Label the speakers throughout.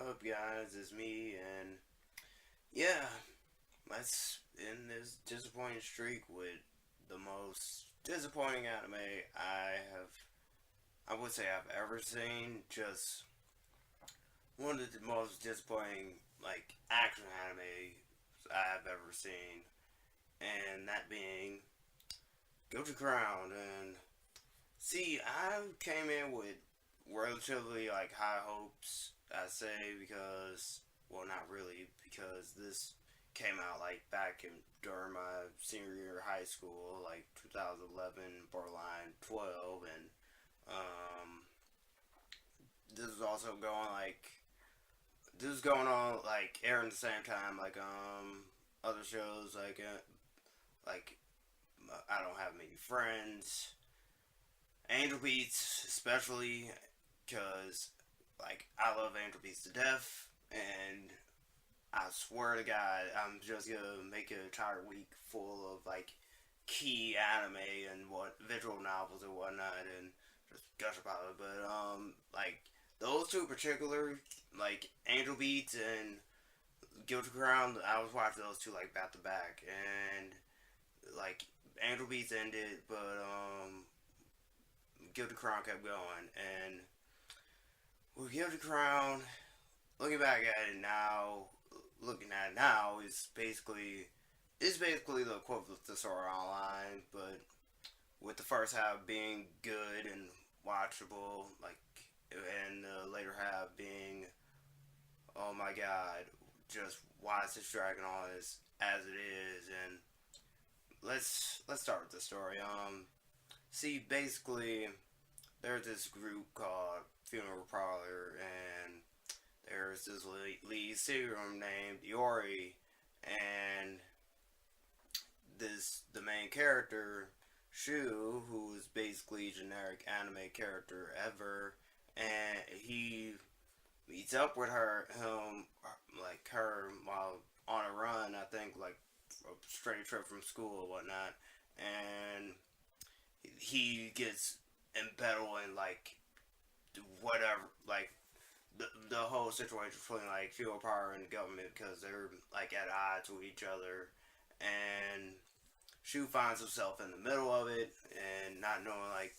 Speaker 1: Up, guys? It's me, and yeah, let's end this disappointing streak with the most disappointing anime I would say I've ever seen. Just one of the most disappointing, like, action anime I've ever seen, and that being Go to Crown. And see, I came in with relatively, like, high hopes, I say, because, well, not really, because this came out, like, back during my senior year of high school, like 2011, borderline 12, and um, this is also going, like, this is going on, like, airing at the same time, like, other shows, like, I Don't Have Many Friends, Angel Beats, especially, because, like, I love Angel Beats to death, and I swear to God, I'm just gonna make an entire week full of, like, key anime and what visual novels and whatnot, and just gush about it. But like, those two in particular, like Angel Beats and Guilty Crown, I was watching those two like back to back, and like Angel Beats ended, but Guilty Crown kept going, and with Guilty Crown, looking back at it now, looking at it now, it's basically the equivalent to Sword Art Online, but with the first half being good and watchable, like, and the later half being, oh my god, just why is this dragging on as it is? And let's start with the story. See, basically, there's this group called Funeral Parlor, and there's this lead serum named Iori, and the main character Shu, who is basically a generic anime character ever, and he meets up with her while on a run. I think like a straight trip from school or whatnot, and he gets embeddled in like whatever, like the whole situation between like fuel power and the government because they're like at odds with each other, and Shu finds himself in the middle of it and not knowing like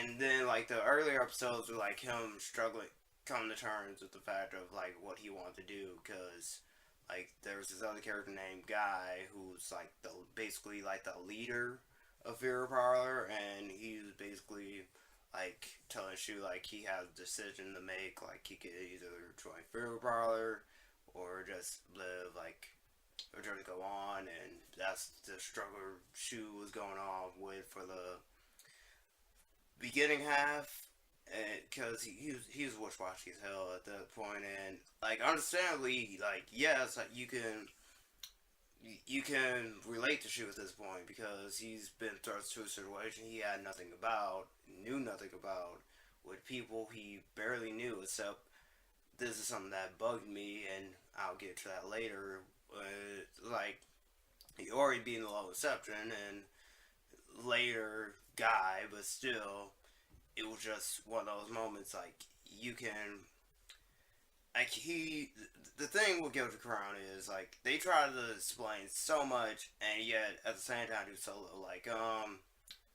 Speaker 1: and then like the earlier episodes were like him struggling, coming to terms with the fact of like what he wanted to do because like there was this other character named Guy who's like the basically like the leader of Fear Parlor, and he was basically like telling Shu like he has a decision to make, like he could either join Fear Parlor or just live like or just go on, and that's the struggle Shu was going on with for the beginning half, because he was wishy washy as hell at that point, and like understandably, like yes, like you can relate to Shu at this point because he's been thrust to a situation he had nothing about, knew nothing about, with people he barely knew. Except this is something that bugged me, and I'll get to that later. Like he already being the low exception, and later Guy, but still, it was just one of those moments like you can like the thing with Guilty Crown is like they try to explain so much and yet at the same time do so little. Like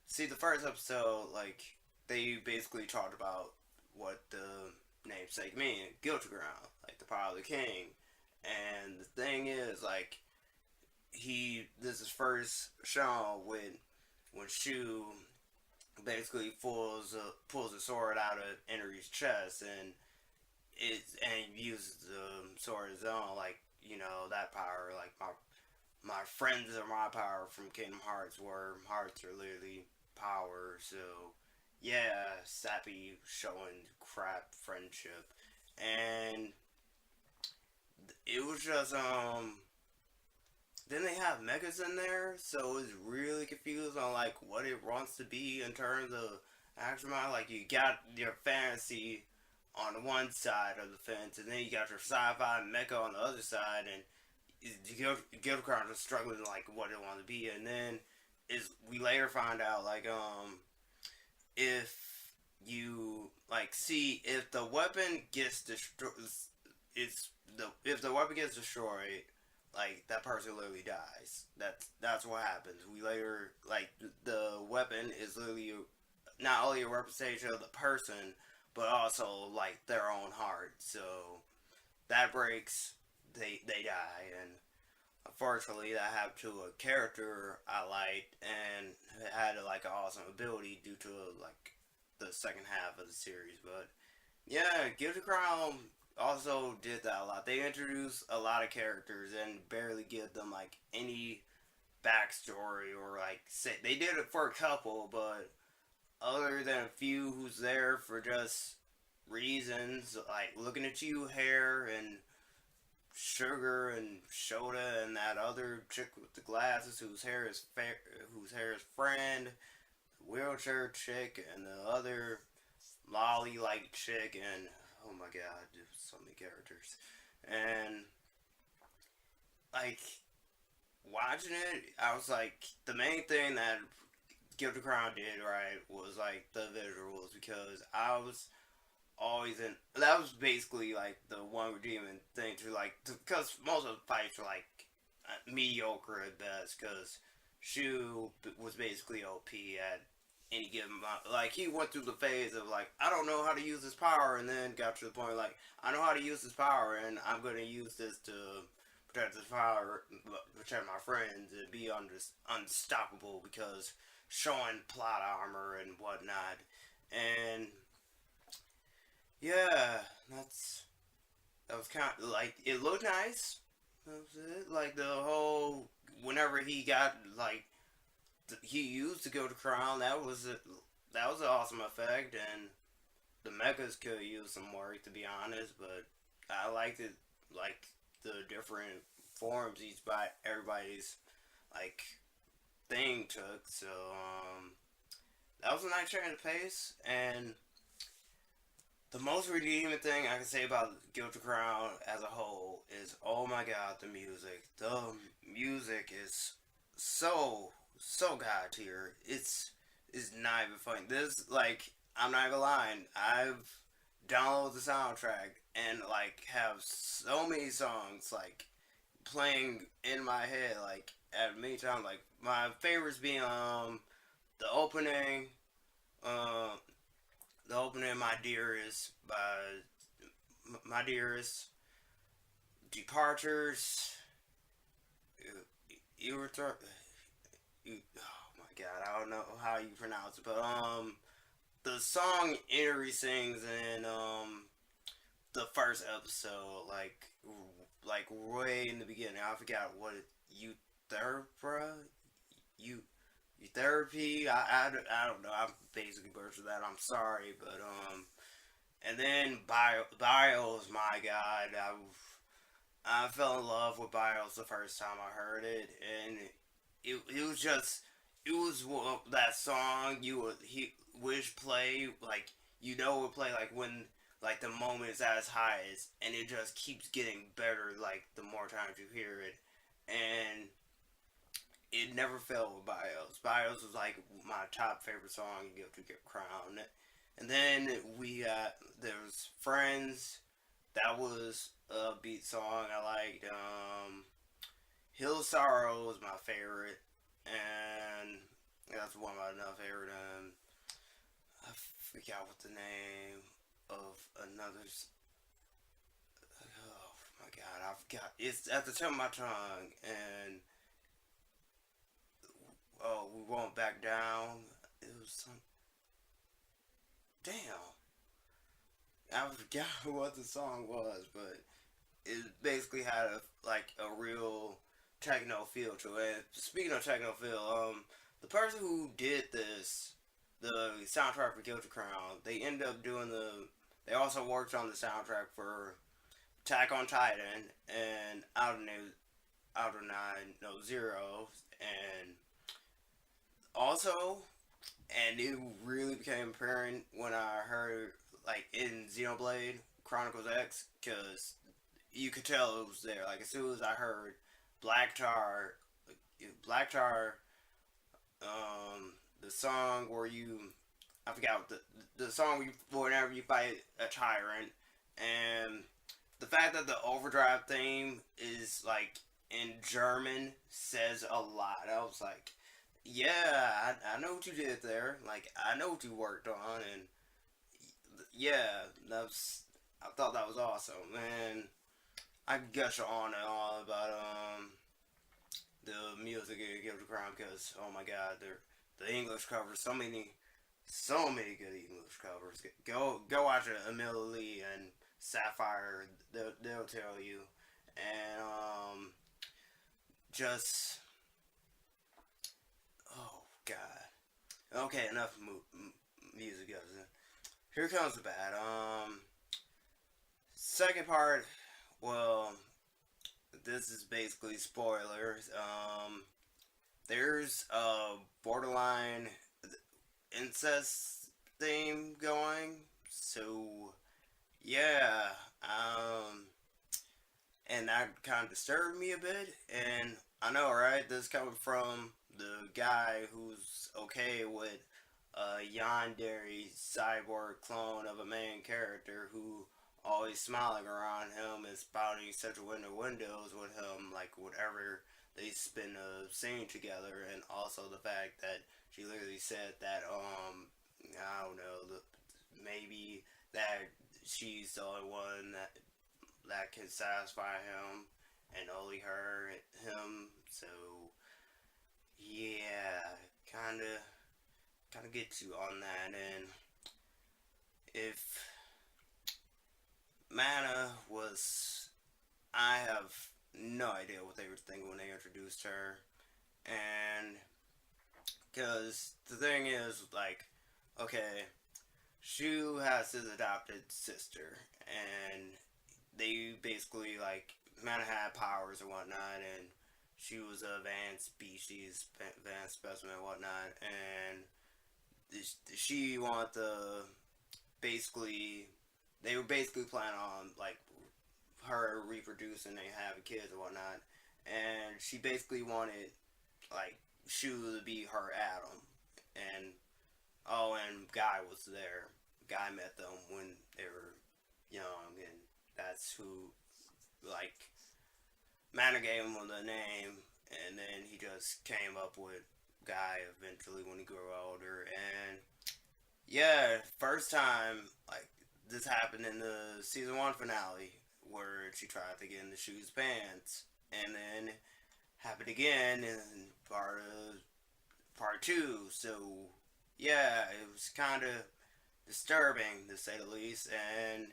Speaker 1: see the first episode, like they basically talked about what the namesake mean, Guilty Crown, like the power of the king. And the thing is like this is first shown when Shu basically pulls a sword out of Energy's chest, and uses the sword as his own, like that power, like my friends are my power from Kingdom Hearts, where hearts are literally power. So yeah, sappy showing crap friendship, and it was just then they have mechas in there, so it's really confused on like what it wants to be in terms of action. Like you got your fantasy on the one side of the fence, and then you got your sci-fi mecha on the other side, and Guild Crown is struggling like what it wants to be, and then is we later find out like if you like, see, if the weapon gets destroyed, it's if the weapon gets destroyed, like that person literally dies. That's what happens. We later like the weapon is literally not only a representation of the person, but also like their own heart. So that breaks, they die, and unfortunately that happened to a character I liked and had like an awesome ability due to like the second half of the series. But yeah, Guilty Crown also did that a lot. They introduced a lot of characters and barely give them like any backstory or like say they did it for a couple, but other than a few who's there for just reasons like looking at you hair and Sugar and Shouta and that other chick with the glasses whose hair is friend, wheelchair chick, and the other lolly like chick, and oh my god, there's so many characters. And like watching it, I was like, the main thing that Guilty Crown did right was like the visuals because I was always in. That was basically like the one redeeming thing to like because most of the fights were like mediocre at best because Shu was basically OP at any given amount. Like he went through the phase of like I don't know how to use this power, and then got to the point like I know how to use this power, and I'm gonna use this to protect this power, protect my friends, and be unstoppable because showing plot armor and whatnot. And yeah, that was kind of like it looked nice. That was it. Like the whole whenever he got like he used to go to Crown, that was an awesome effect, and the mechas could use some work to be honest, but I liked it like the different forms each by everybody's like thing took. So that was a nice change of pace, and the most redeeming thing I can say about Guilty Crown as a whole is oh my god, the music. The music is so god tier. It's not even funny. This like I'm not even lying. I've downloaded the soundtrack and like have so many songs like playing in my head like at many times. Like my favorites being the opening, um the opening My Dearest by My Dearest, Departures, you return. Oh my god, I don't know how you pronounce it, but the song Eerie sings in the first episode, like way in the beginning. I forgot what it, you therapra you you therapy. I don't know. I basically butchered that. I'm sorry, but and then Bios, my god, I fell in love with Bios the first time I heard it, and it was just it was that song you would he wish play like would play like when like the moment is at its highest, and it just keeps getting better like the more times you hear it, and it never fell with Bios. Bios was like my top favorite song you get to get crowned. And then we got there's Friends. That was a beat song I liked. Hill of Sorrow was my favorite, and that's one of my favorite. I forgot what the name of another. Oh my god, I forgot. It's at the tip of my tongue, and oh, we won't back down. It was some. Damn, I forgot what the song was, but it basically had like a real techno feel to it. Speaking of techno feel, the person who did this, the soundtrack for Guilty Crown, they ended up doing the. They also worked on the soundtrack for Attack on Titan and Outer Nine No Zero, and also, and it really became apparent when I heard like in Xenoblade Chronicles X, because you could tell it was there. Like as soon as I heard Black Tar, Black Tar, the song where you I forgot the song whenever you fight a tyrant, and the fact that the overdrive theme is like in German says a lot. I was like, yeah, I know what you did there. Like I know what you worked on, and yeah, I thought that was awesome. And I could gush on and on about the music of Guilty Crown because oh my god, the English covers so many good English covers. Go watch Amelie and Sapphire. They'll tell you, and just oh god. Okay, enough music goes in. Here comes the bad. Second part. Well, this is basically spoilers. There's a borderline incest theme going. So yeah, and that kind of disturbed me a bit. And I know, right? This coming from the guy who's okay with a yandere cyborg clone of a main character who always smiling around him and spouting sexual innuendos with him, like whatever they spend a scene together, and also the fact that she literally said that I don't know, maybe that she's the only one that can satisfy him, and only him. So yeah, kind of get you on that. And if Mana was, I have no idea what they were thinking when they introduced her, and because the thing is, like, okay, Shu has his adopted sister, and they basically like Mana had powers and whatnot, and she was a advanced species, advanced specimen and whatnot, and she wanted to basically they were basically planning on like her reproducing and having kids and whatnot, and she basically wanted like Shu to be her Adam, and and Guy was there. Guy met them when they were young, and that's who like Mana gave him the name, and then he just came up with Guy eventually when he grew older. And yeah, first time like this happened in the season 1 finale where she tried to get into Shu's pants, and then happened again in part 2. So yeah, it was kind of disturbing to say the least. And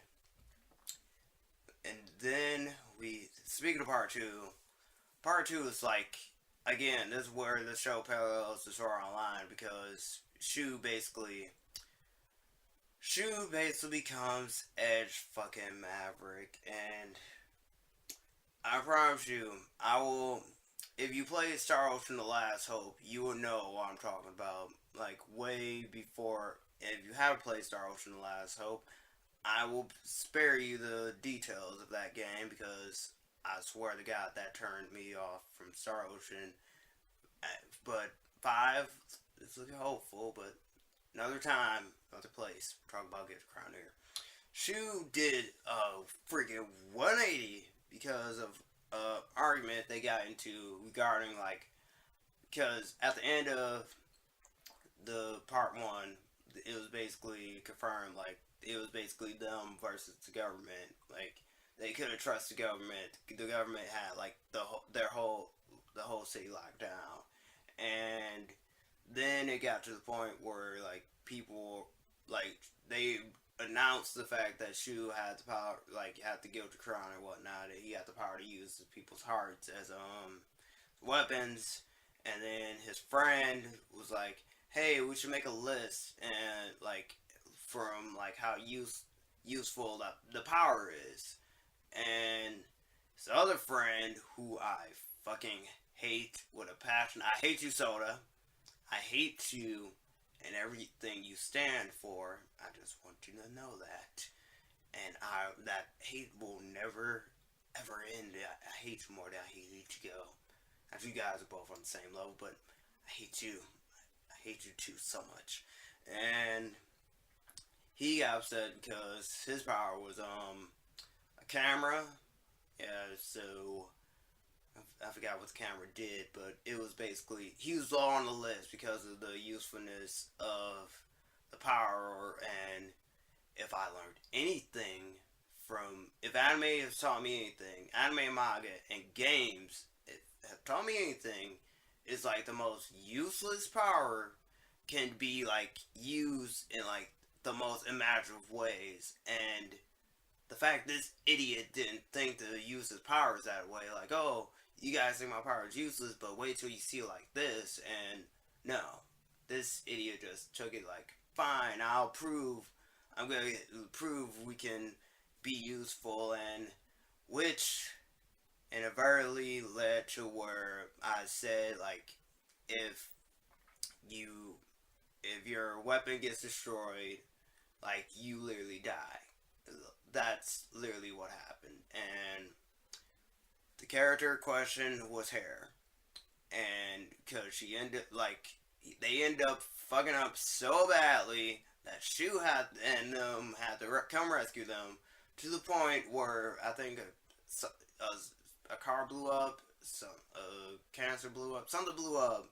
Speaker 1: then we speaking of part 2 is like again this is where the show parallels to Sword Online because Shu basically becomes Edge fucking Maverick, and I promise you, I will. If you play Star Ocean: The Last Hope, you will know what I'm talking about. Like way before, if you haven't played Star Ocean: The Last Hope, I will spare you the details of that game because I swear to God that turned me off from Star Ocean. But 5 is looking hopeful, but another time, another place. We're talking about Get the Crown here. Shu did a freaking 180 because of argument they got into regarding like because at the end of the part 1, it was basically confirmed like it was basically them versus the government. Like they couldn't trust the government. The government had like the whole city locked down, and then it got to the point where like people like they announced the fact that Shu had the power, like had the guilty crown and whatnot, and he had the power to use people's hearts as weapons. And then his friend was like, "Hey, we should make a list and like from like how useful the power is." And his other friend, who I fucking hate with a passion, I hate you, Soda. I hate you and everything you stand for. I just want you to know that. And that hate will never ever end. I hate you more than I hate Ichigo. As you guys are both on the same level, but I hate you. I hate you too so much. and he got upset because his power was a camera. Yeah, so I forgot what the camera did, but it was basically he was low on the list because of the usefulness of the power. And if I learned anything from, if anime has taught me anything, anime, manga, and games have taught me anything, is like the most useless power can be like used in like the most imaginative ways. And the fact this idiot didn't think to use his powers that way, like, oh, you guys think my power is useless, but wait till you see it like this. And no, this idiot just took it like, fine, I'm gonna prove we can be useful. And which inadvertently led to where I said, like, if you, if your weapon gets destroyed, like, you literally die. That's literally what happened. And the character question was hair, and because she ended like they end up fucking up so badly that Shu had and had to come rescue them, to the point where I think a car blew up, some cancer blew up, something blew up,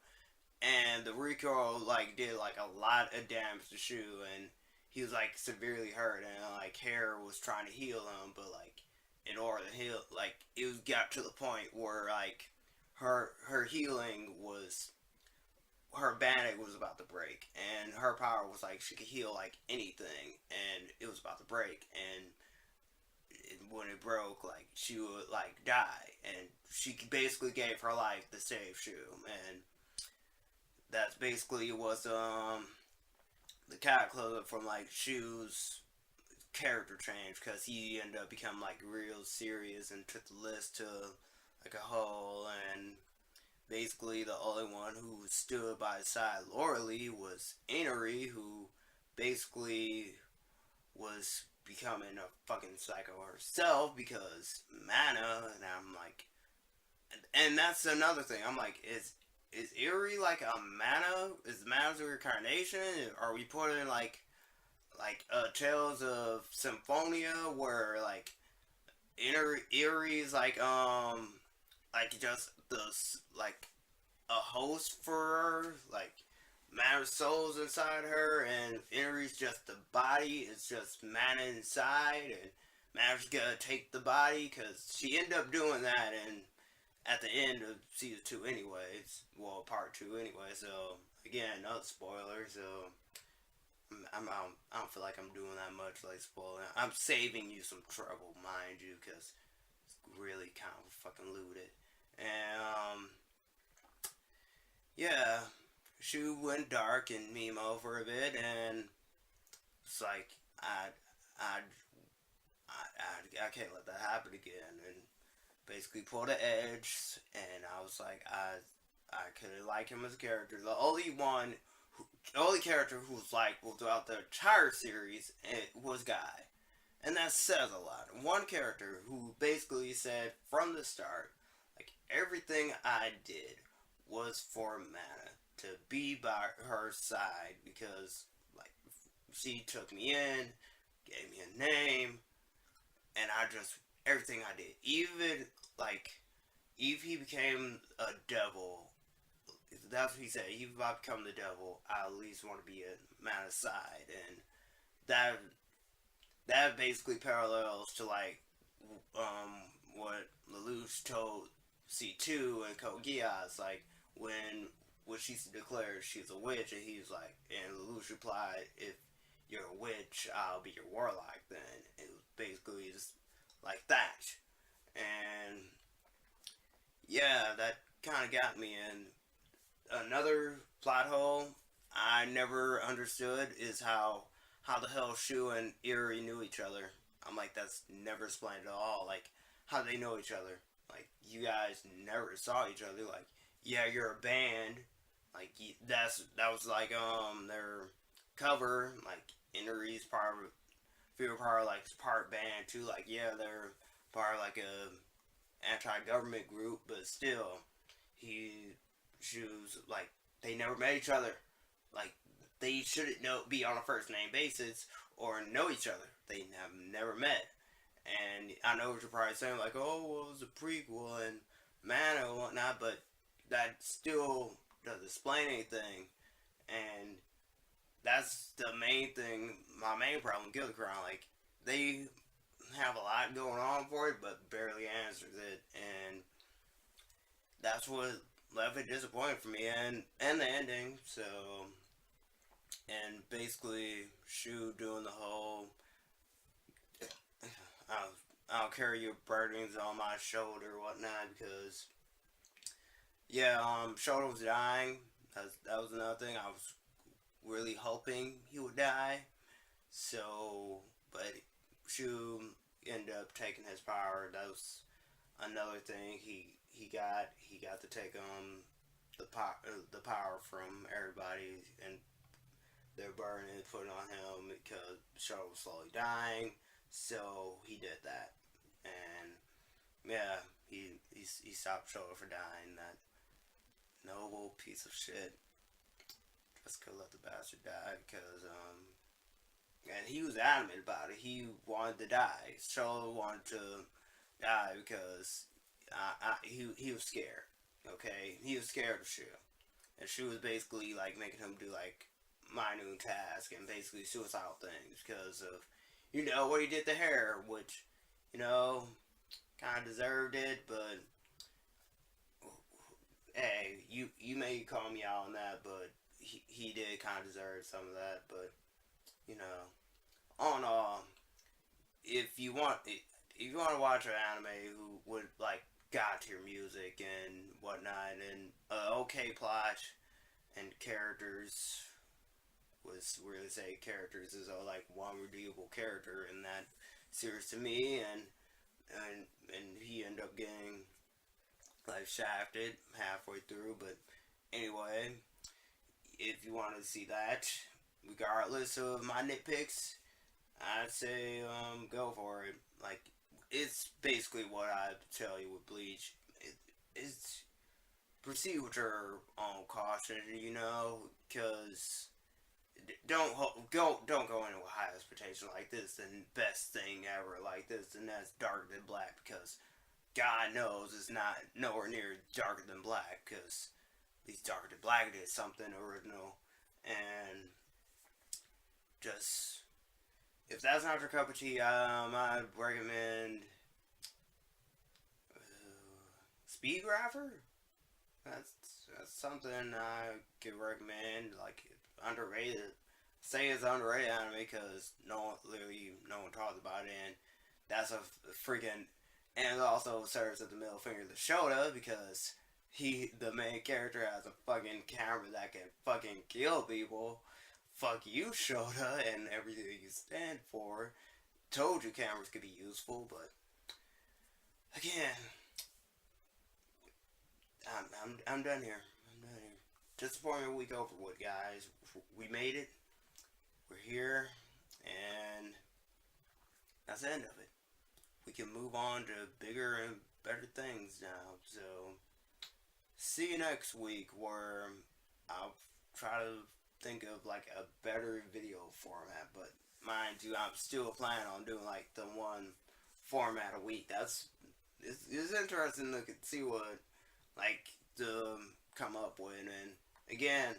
Speaker 1: and the recoil like did like a lot of damage to Shu, and he was like severely hurt, and like Hair was trying to heal him, but like in order to heal, like it was got to the point where like her healing was, her bandage was about to break, and her power was like she could heal like anything, and it was about to break, and when it broke, like she would like die, and she basically gave her life to save Shu. And that's basically was the cataclysm from like Shu's character change, because he ended up becoming like real serious and took the list to like a whole. And basically the only one who stood by his side loyally was Inari, who basically was becoming a fucking psycho herself because mana. And I'm like, and that's another thing. I'm like, is Eerie like a mana? Is Mana's reincarnation? Are we putting like Tales of Symphonia where like Eerie's like just the like a host for her, like Mana's soul's inside her, and Eerie's just the body. It's just Mana inside, and Mana's gonna take the body because she ended up doing that, and at the end of season two, anyways. Well, part two, anyway. So again, another spoiler. So I don't feel like I'm doing that much like spoiling. I'm saving you some trouble, mind you, because it's really kind of fucking looted. And yeah, Shu went dark and Mimo for a bit, and it's like I I can't let that happen again. And basically pulled the edge, and I was like, I could like him as a character. The only character who's likable throughout the entire series was Guy, and that says a lot. One character who basically said from the start, like everything I did was for Mana to be by her side because like she took me in, gave me a name, and I just everything I did, even like if he became a devil, that's what he said. Even if I become the devil, I at least want to be a man aside, and that that basically parallels to like what Lelouch told C2 and Code Geass, like when she declared she's a witch, and he's like, and Lelouch replied, "If you're a witch, I'll be your warlock." Then it was basically just like that, and yeah, that kind of got me in. Another plot hole I never understood is how the hell Shu and Eerie knew each other. I'm like, that's never explained at all. Like, how do they know each other? Like, you guys never saw each other. Like, yeah, you're a band. Like, that was like their cover. Like, Eerie's part of Fear Power, like part band too. Like, yeah, they're part of like a anti-government group, but still, he choose like they never met each other. Like they shouldn't be on a first name basis or know each other. They have never met. And I know what you're probably saying, like, oh, well, it was a prequel and man and whatnot, but that still doesn't explain anything. And that's the main thing, my main problem with Guilty Crown. Like, they have a lot going on for it, but barely answers it. And that's what left it disappointing for me. And the ending, so. And basically, Shu doing the whole I'll carry your burdens on my shoulder or whatnot because yeah, Shouta was dying. That was another thing. I was really hoping he would die. So, but Shu ended up taking his power. That was another thing. He got to take the power from everybody and their burden and put it on him because Shouta was slowly dying. So he did that, and yeah, he stopped Shouta for dying. That noble piece of shit just could let the bastard die because and he was adamant about it. He wanted to die. Shouta wanted to die because he was scared. Okay, he was scared of Shu, and Shu was basically like making him do like minute tasks and basically suicidal things because of what he did to her, which kind of deserved it, but hey, you may call me out on that, but he did kind of deserve some of that, but you know, all in all, if you want to watch an anime who would like god tier music and whatnot and okay plot and characters was really say characters is like one redeemable character in that series to me and he ended up getting like shafted halfway through, but anyway, if you want to see that regardless of my nitpicks, I'd say go for it. Like, it's basically what I tell you with Bleach. It's proceed with your own caution, because don't go into a high expectation like this and best thing ever like this, and that's darker than black because God knows it's not nowhere near darker than black because at least darker than black did something original, and just if that's not your cup of tea, I'd recommend Speed Grapher. That's something I could recommend. Like, underrated. Say it's underrated anime because no one talks about it, and that's a freaking. And it also serves as the middle finger to Shouta because the main character, has a fucking camera that can fucking kill people. Fuck you, Shouta, and everything you stand for. Told you cameras could be useful, but again, I'm done here. I'm done here. Disappointment week over with, guys. We made it. We're here, and that's the end of it. We can move on to bigger and better things now. So, see you next week, where I'll try to think of like a better video format. But mind you, I'm still planning on doing like the one format a week. It's interesting to see what like to come up with. And again,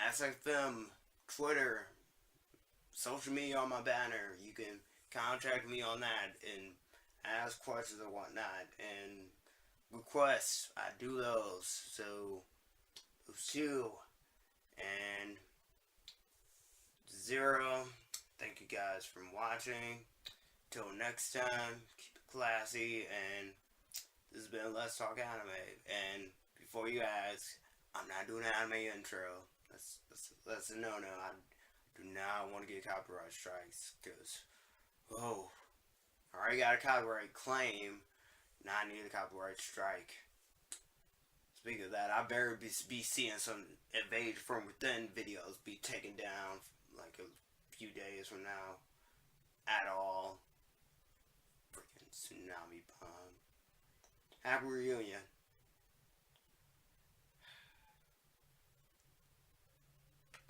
Speaker 1: SFM, Twitter, social media on my banner. You can contact me on that and ask questions or whatnot and requests. I do those. So, two and zero. Thank you guys for watching. Till next time, keep it classy. And this has been Let's Talk Anime. And before you ask, I'm not doing an anime intro. That's a no-no. I do not want to get copyright strikes because, oh, I already got a copyright claim. Now I need a copyright strike. Speaking of that, I better be seeing some Invasion from Within videos be taken down like a few days from now. At all. Freaking tsunami bomb. Happy reunion.